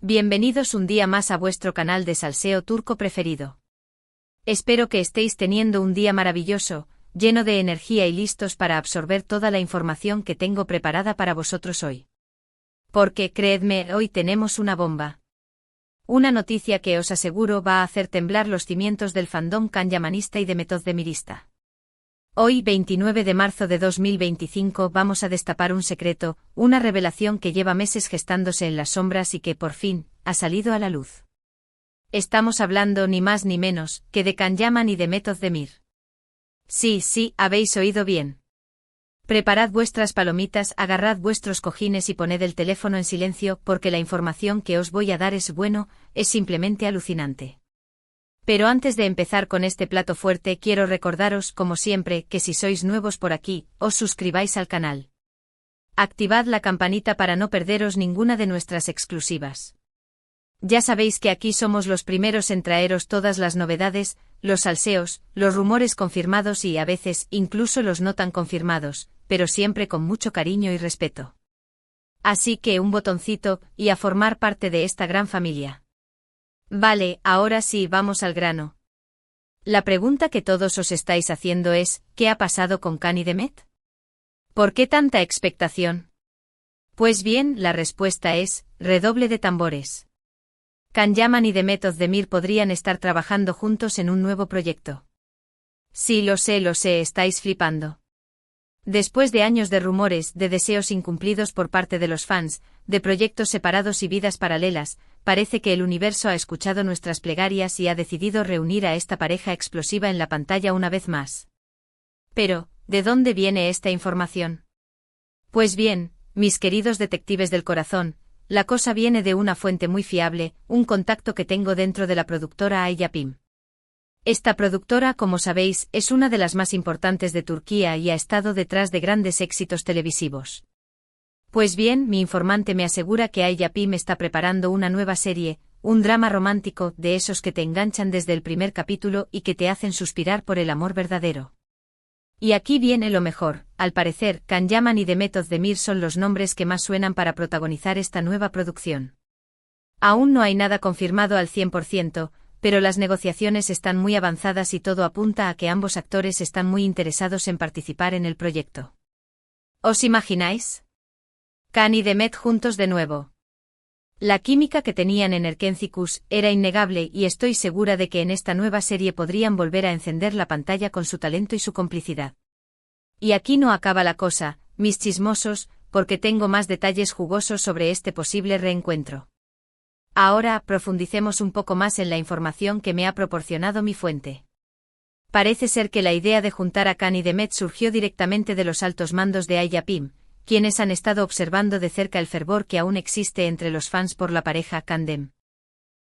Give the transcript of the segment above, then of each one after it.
Bienvenidos un día más a vuestro canal de salseo turco preferido. Espero que estéis teniendo un día maravilloso, lleno de energía y listos para absorber toda la información que tengo preparada para vosotros hoy. Porque, creedme, hoy tenemos una bomba. Una noticia que os aseguro va a hacer temblar los cimientos del fandom kanyamanista y de metozdemirista. Hoy, 29 de marzo de 2025, vamos a destapar un secreto, una revelación que lleva meses gestándose en las sombras y que, por fin, ha salido a la luz. Estamos hablando ni más ni menos que de Kanyaman y de Metozdemir. Sí, habéis oído bien. Preparad vuestras palomitas, agarrad vuestros cojines y poned el teléfono en silencio porque la información que os voy a dar es simplemente alucinante. Pero antes de empezar con este plato fuerte quiero recordaros, como siempre, que si sois nuevos por aquí, os suscribáis al canal. Activad la campanita para no perderos ninguna de nuestras exclusivas. Ya sabéis que aquí somos los primeros en traeros todas las novedades, los salseos, los rumores confirmados y a veces incluso los no tan confirmados, pero siempre con mucho cariño y respeto. Así que un botoncito, y a formar parte de esta gran familia. Vale, ahora sí, vamos al grano. La pregunta que todos os estáis haciendo es, ¿qué ha pasado con Kan y Demet? ¿Por qué tanta expectación? Pues bien, la respuesta es, redoble de tambores. Kanyaman y Metozdemir podrían estar trabajando juntos en un nuevo proyecto. Sí, lo sé, estáis flipando. Después de años de rumores, de deseos incumplidos por parte de los fans, de proyectos separados y vidas paralelas, parece que el universo ha escuchado nuestras plegarias y ha decidido reunir a esta pareja explosiva en la pantalla una vez más. Pero, ¿de dónde viene esta información? Pues bien, mis queridos detectives del corazón, la cosa viene de una fuente muy fiable, un contacto que tengo dentro de la productora Ayapim. Esta productora, como sabéis, es una de las más importantes de Turquía y ha estado detrás de grandes éxitos televisivos. Pues bien, mi informante me asegura que Ayapim está preparando una nueva serie, un drama romántico, de esos que te enganchan desde el primer capítulo y que te hacen suspirar por el amor verdadero. Y aquí viene lo mejor, al parecer, Kanyaman y Metozdemir son los nombres que más suenan para protagonizar esta nueva producción. Aún no hay nada confirmado al 100%, pero las negociaciones están muy avanzadas y todo apunta a que ambos actores están muy interesados en participar en el proyecto. ¿Os imagináis? Kan y Demet juntos de nuevo. La química que tenían en Erkencicus era innegable y estoy segura de que en esta nueva serie podrían volver a encender la pantalla con su talento y su complicidad. Y aquí no acaba la cosa, mis chismosos, porque tengo más detalles jugosos sobre este posible reencuentro. Ahora, profundicemos un poco más en la información que me ha proporcionado mi fuente. Parece ser que la idea de juntar a Kan y Demet surgió directamente de los altos mandos de Ayapim, quienes han estado observando de cerca el fervor que aún existe entre los fans por la pareja Kandem.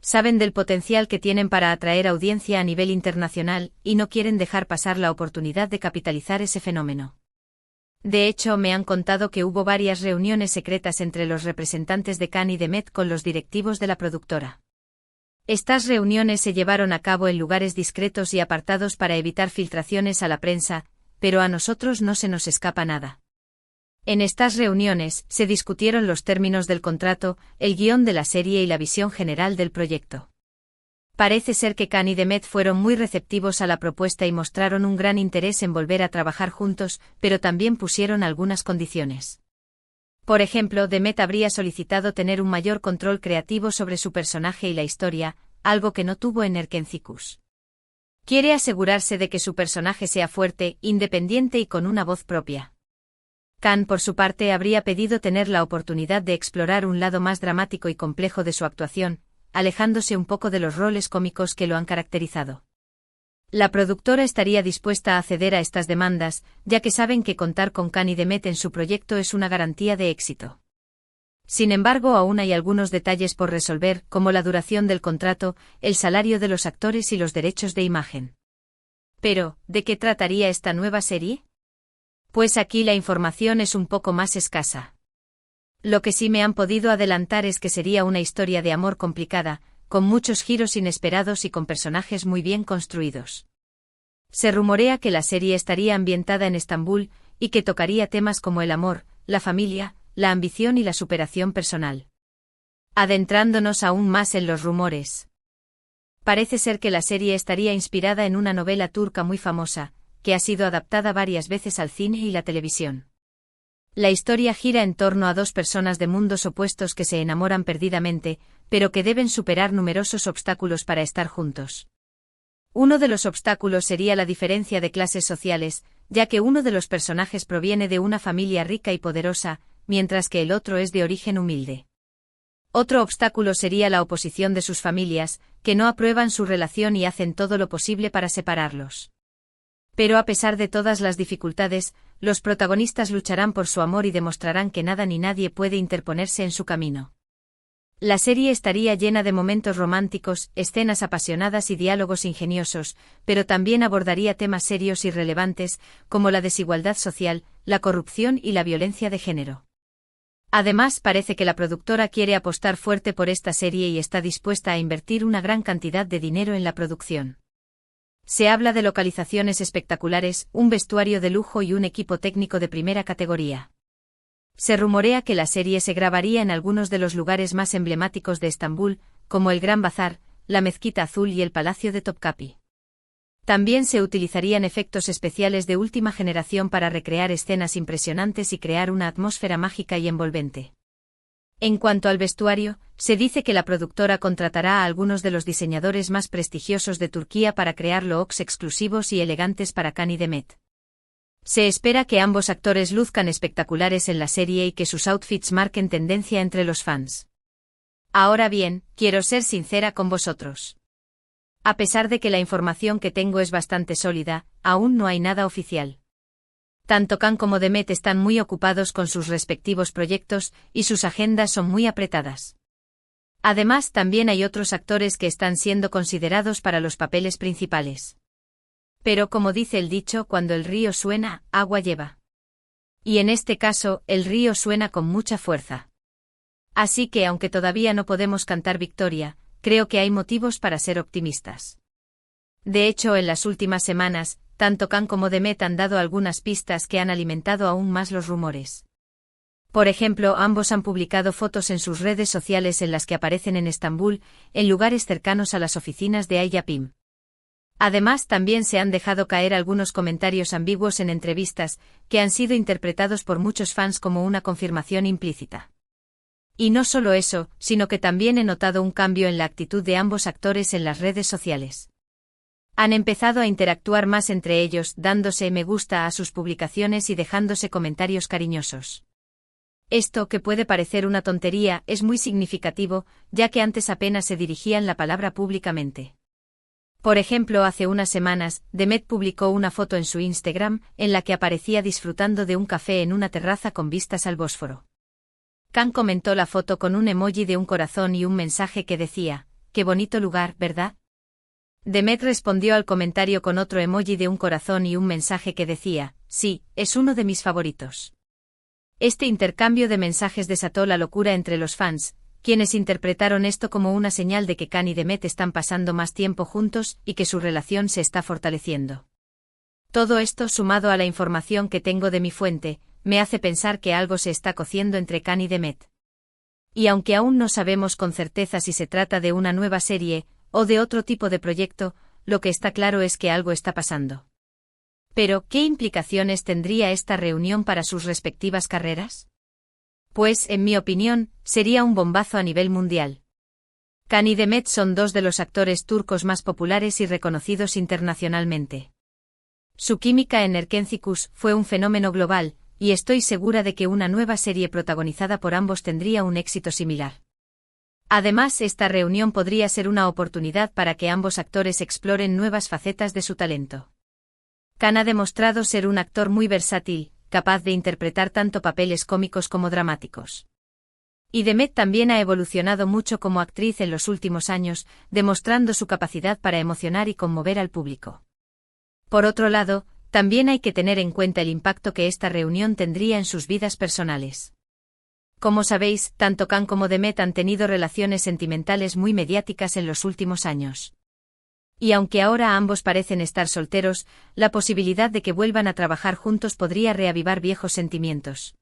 Saben del potencial que tienen para atraer audiencia a nivel internacional y no quieren dejar pasar la oportunidad de capitalizar ese fenómeno. De hecho, me han contado que hubo varias reuniones secretas entre los representantes de Kan y Demet con los directivos de la productora. Estas reuniones se llevaron a cabo en lugares discretos y apartados para evitar filtraciones a la prensa, pero a nosotros no se nos escapa nada. En estas reuniones se discutieron los términos del contrato, el guión de la serie y la visión general del proyecto. Parece ser que Kan y Demet fueron muy receptivos a la propuesta y mostraron un gran interés en volver a trabajar juntos, pero también pusieron algunas condiciones. Por ejemplo, Demet habría solicitado tener un mayor control creativo sobre su personaje y la historia, algo que no tuvo en Erkencicus. Quiere asegurarse de que su personaje sea fuerte, independiente y con una voz propia. Kan, por su parte, habría pedido tener la oportunidad de explorar un lado más dramático y complejo de su actuación, alejándose un poco de los roles cómicos que lo han caracterizado. La productora estaría dispuesta a ceder a estas demandas, ya que saben que contar con Kan y Demet en su proyecto es una garantía de éxito. Sin embargo, aún hay algunos detalles por resolver, como la duración del contrato, el salario de los actores y los derechos de imagen. Pero, ¿de qué trataría esta nueva serie? Pues aquí la información es un poco más escasa. Lo que sí me han podido adelantar es que sería una historia de amor complicada, con muchos giros inesperados y con personajes muy bien construidos. Se rumorea que la serie estaría ambientada en Estambul y que tocaría temas como el amor, la familia, la ambición y la superación personal. Adentrándonos aún más en los rumores. Parece ser que la serie estaría inspirada en una novela turca muy famosa, que ha sido adaptada varias veces al cine y la televisión. La historia gira en torno a dos personas de mundos opuestos que se enamoran perdidamente, pero que deben superar numerosos obstáculos para estar juntos. Uno de los obstáculos sería la diferencia de clases sociales, ya que uno de los personajes proviene de una familia rica y poderosa, mientras que el otro es de origen humilde. Otro obstáculo sería la oposición de sus familias, que no aprueban su relación y hacen todo lo posible para separarlos. Pero a pesar de todas las dificultades, los protagonistas lucharán por su amor y demostrarán que nada ni nadie puede interponerse en su camino. La serie estaría llena de momentos románticos, escenas apasionadas y diálogos ingeniosos, pero también abordaría temas serios y relevantes, como la desigualdad social, la corrupción y la violencia de género. Además, parece que la productora quiere apostar fuerte por esta serie y está dispuesta a invertir una gran cantidad de dinero en la producción. Se habla de localizaciones espectaculares, un vestuario de lujo y un equipo técnico de primera categoría. Se rumorea que la serie se grabaría en algunos de los lugares más emblemáticos de Estambul, como el Gran Bazar, la Mezquita Azul y el Palacio de Topkapi. También se utilizarían efectos especiales de última generación para recrear escenas impresionantes y crear una atmósfera mágica y envolvente. En cuanto al vestuario, se dice que la productora contratará a algunos de los diseñadores más prestigiosos de Turquía para crear looks exclusivos y elegantes para Cani Demet. Se espera que ambos actores luzcan espectaculares en la serie y que sus outfits marquen tendencia entre los fans. Ahora bien, quiero ser sincera con vosotros. A pesar de que la información que tengo es bastante sólida, aún no hay nada oficial. Tanto Can como Demet están muy ocupados con sus respectivos proyectos y sus agendas son muy apretadas. Además, también hay otros actores que están siendo considerados para los papeles principales. Pero como dice el dicho, cuando el río suena, agua lleva. Y en este caso, el río suena con mucha fuerza. Así que aunque todavía no podemos cantar victoria, creo que hay motivos para ser optimistas. De hecho, en las últimas semanas, tanto Can como Demet han dado algunas pistas que han alimentado aún más los rumores. Por ejemplo, ambos han publicado fotos en sus redes sociales en las que aparecen en Estambul, en lugares cercanos a las oficinas de Ayapim. Además, también se han dejado caer algunos comentarios ambiguos en entrevistas, que han sido interpretados por muchos fans como una confirmación implícita. Y no solo eso, sino que también he notado un cambio en la actitud de ambos actores en las redes sociales. Han empezado a interactuar más entre ellos, dándose me gusta a sus publicaciones y dejándose comentarios cariñosos. Esto, que puede parecer una tontería, es muy significativo, ya que antes apenas se dirigían la palabra públicamente. Por ejemplo, hace unas semanas, Demet publicó una foto en su Instagram, en la que aparecía disfrutando de un café en una terraza con vistas al Bósforo. Can comentó la foto con un emoji de un corazón y un mensaje que decía, «Qué bonito lugar, ¿verdad?». Demet respondió al comentario con otro emoji de un corazón y un mensaje que decía, «Sí, es uno de mis favoritos». Este intercambio de mensajes desató la locura entre los fans, quienes interpretaron esto como una señal de que Can y Demet están pasando más tiempo juntos y que su relación se está fortaleciendo. Todo esto, sumado a la información que tengo de mi fuente, me hace pensar que algo se está cociendo entre Can y Demet. Y aunque aún no sabemos con certeza si se trata de una nueva serie o de otro tipo de proyecto, lo que está claro es que algo está pasando. Pero, ¿qué implicaciones tendría esta reunión para sus respectivas carreras? Pues, en mi opinión, sería un bombazo a nivel mundial. Can y Demet son dos de los actores turcos más populares y reconocidos internacionalmente. Su química en Erkencikus fue un fenómeno global, y estoy segura de que una nueva serie protagonizada por ambos tendría un éxito similar. Además, esta reunión podría ser una oportunidad para que ambos actores exploren nuevas facetas de su talento. Can ha demostrado ser un actor muy versátil, capaz de interpretar tanto papeles cómicos como dramáticos. Y Demet también ha evolucionado mucho como actriz en los últimos años, demostrando su capacidad para emocionar y conmover al público. Por otro lado, también hay que tener en cuenta el impacto que esta reunión tendría en sus vidas personales. Como sabéis, tanto Can como Demet han tenido relaciones sentimentales muy mediáticas en los últimos años. Y aunque ahora ambos parecen estar solteros, la posibilidad de que vuelvan a trabajar juntos podría reavivar viejos sentimientos.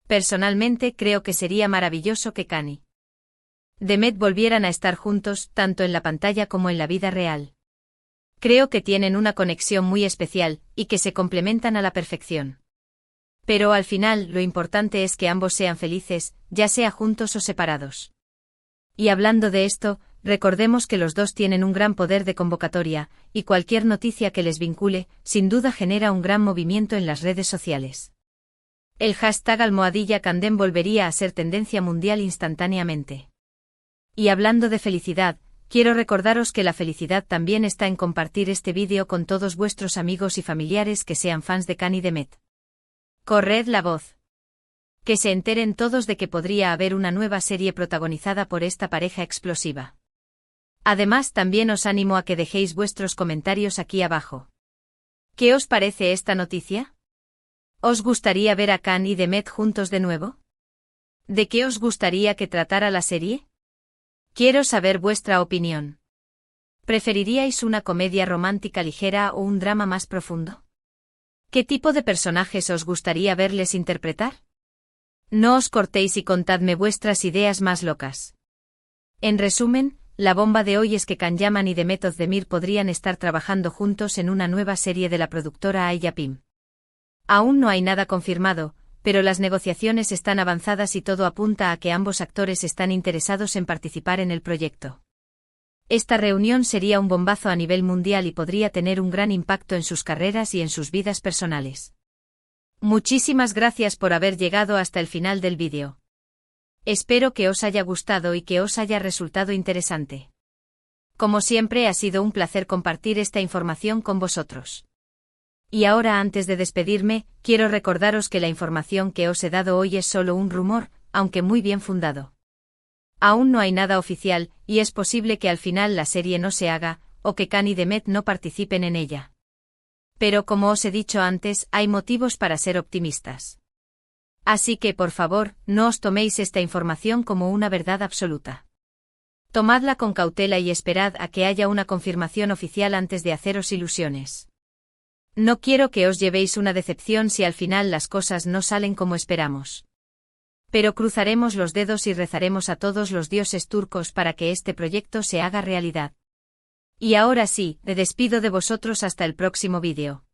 Personalmente creo que sería maravilloso que Can y Demet volvieran a estar juntos, tanto en la pantalla como en la vida real. Creo que tienen una conexión muy especial, y que se complementan a la perfección. Pero al final, lo importante es que ambos sean felices, ya sea juntos o separados. Y hablando de esto, recordemos que los dos tienen un gran poder de convocatoria, y cualquier noticia que les vincule, sin duda genera un gran movimiento en las redes sociales. El hashtag #Candem volvería a ser tendencia mundial instantáneamente. Y hablando de felicidad, quiero recordaros que la felicidad también está en compartir este vídeo con todos vuestros amigos y familiares que sean fans de Can y Demet. Corred la voz. Que se enteren todos de que podría haber una nueva serie protagonizada por esta pareja explosiva. Además, también os animo a que dejéis vuestros comentarios aquí abajo. ¿Qué os parece esta noticia? ¿Os gustaría ver a Can y Demet juntos de nuevo? ¿De qué os gustaría que tratara la serie? Quiero saber vuestra opinión. ¿Preferiríais una comedia romántica ligera o un drama más profundo? ¿Qué tipo de personajes os gustaría verles interpretar? No os cortéis y contadme vuestras ideas más locas. En resumen, la bomba de hoy es que Can Yaman y Demet Özdemir podrían estar trabajando juntos en una nueva serie de la productora Ayapim. Aún no hay nada confirmado, pero las negociaciones están avanzadas y todo apunta a que ambos actores están interesados en participar en el proyecto. Esta reunión sería un bombazo a nivel mundial y podría tener un gran impacto en sus carreras y en sus vidas personales. Muchísimas gracias por haber llegado hasta el final del vídeo. Espero que os haya gustado y que os haya resultado interesante. Como siempre, ha sido un placer compartir esta información con vosotros. Y ahora, antes de despedirme, quiero recordaros que la información que os he dado hoy es solo un rumor, aunque muy bien fundado. Aún no hay nada oficial, y es posible que al final la serie no se haga, o que Can y Demet no participen en ella. Pero como os he dicho antes, hay motivos para ser optimistas. Así que, por favor, no os toméis esta información como una verdad absoluta. Tomadla con cautela y esperad a que haya una confirmación oficial antes de haceros ilusiones. No quiero que os llevéis una decepción si al final las cosas no salen como esperamos. Pero cruzaremos los dedos y rezaremos a todos los dioses turcos para que este proyecto se haga realidad. Y ahora sí, me despido de vosotros hasta el próximo vídeo.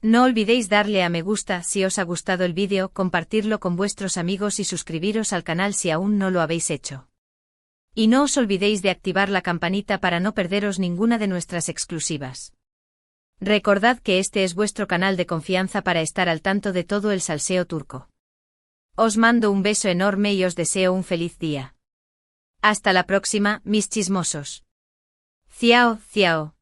No olvidéis darle a me gusta si os ha gustado el vídeo, compartirlo con vuestros amigos y suscribiros al canal si aún no lo habéis hecho. Y no os olvidéis de activar la campanita para no perderos ninguna de nuestras exclusivas. Recordad que este es vuestro canal de confianza para estar al tanto de todo el salseo turco. Os mando un beso enorme y os deseo un feliz día. Hasta la próxima, mis chismosos. Ciao, ciao.